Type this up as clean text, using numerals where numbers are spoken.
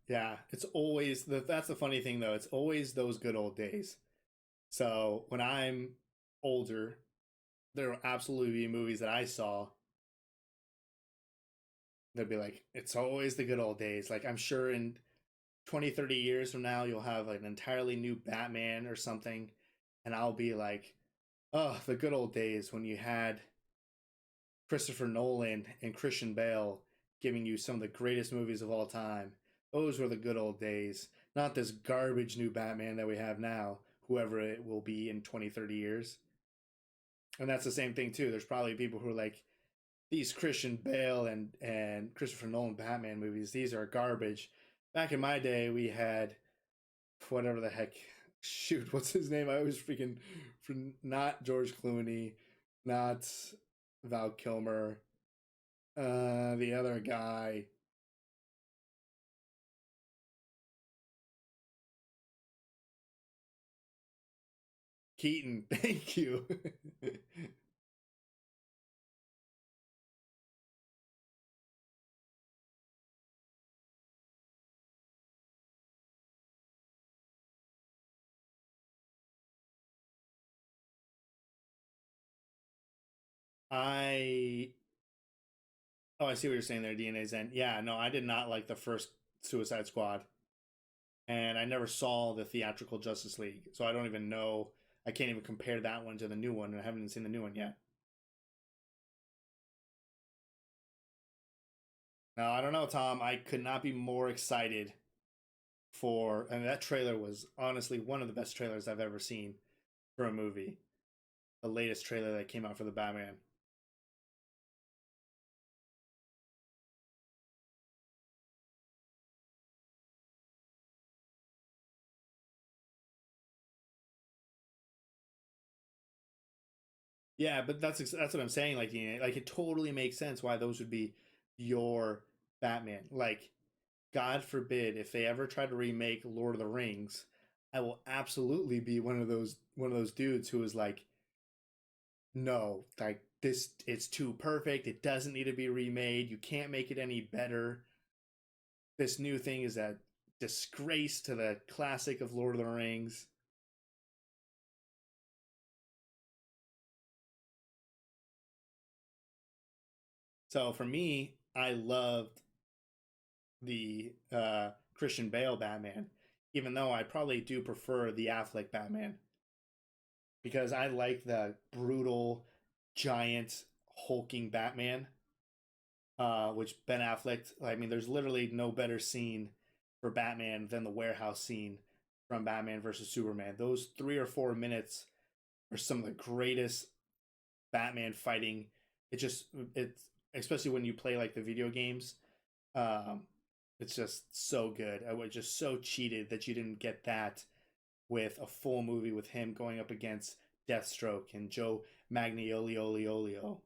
Yeah, it's always that's the funny thing though. It's always those good old days. So when I'm older, there will absolutely be movies that I saw. They'll be like, it's always the good old days. Like I'm sure in 20, 30 years from now, you'll have like an entirely new Batman or something, and I'll be like, oh, the good old days when you had Christopher Nolan and Christian Bale giving you some of the greatest movies of all time. Those were the good old days. Not this garbage new Batman that we have now, whoever it will be in 20, 30 years. And that's the same thing too. There's probably people who are like, these Christian Bale and Christopher Nolan Batman movies, these are garbage. Back in my day, we had whatever the heck. Shoot, what's his name? I always freaking not George Clooney, not Val Kilmer, the other guy, Keaton. Thank you. I Oh, I see what you're saying there. DNA Zen. Yeah, no, I did not like the first Suicide Squad, and I never saw the theatrical Justice League, so I don't even know. I can't even compare that one to the new one, and I haven't even seen the new one yet. Now I don't know, Tom. I could not be more excited for, and that trailer was honestly one of the best trailers I've ever seen for a movie. The latest trailer that came out for the Batman. Yeah, but that's what I'm saying. Like it totally makes sense why those would be your Batman. Like, God forbid if they ever try to remake Lord of the Rings, I will absolutely be one of those dudes who is like, no, like this, it's too perfect. It doesn't need to be remade. You can't make it any better. This new thing is a disgrace to the classic of Lord of the Rings. So for me, I loved the Christian Bale Batman, even though I probably do prefer the Affleck Batman because I like the brutal, giant, hulking Batman. Which Ben Affleck, I mean, there's literally no better scene for Batman than the warehouse scene from Batman versus Superman. Those 3 or 4 minutes are some of the greatest Batman fighting. It just it's especially when you play like the video games. Um, it's just so good. I was just so cheated that you didn't get that with a full movie with him going up against Deathstroke and Joe Magnioliolio.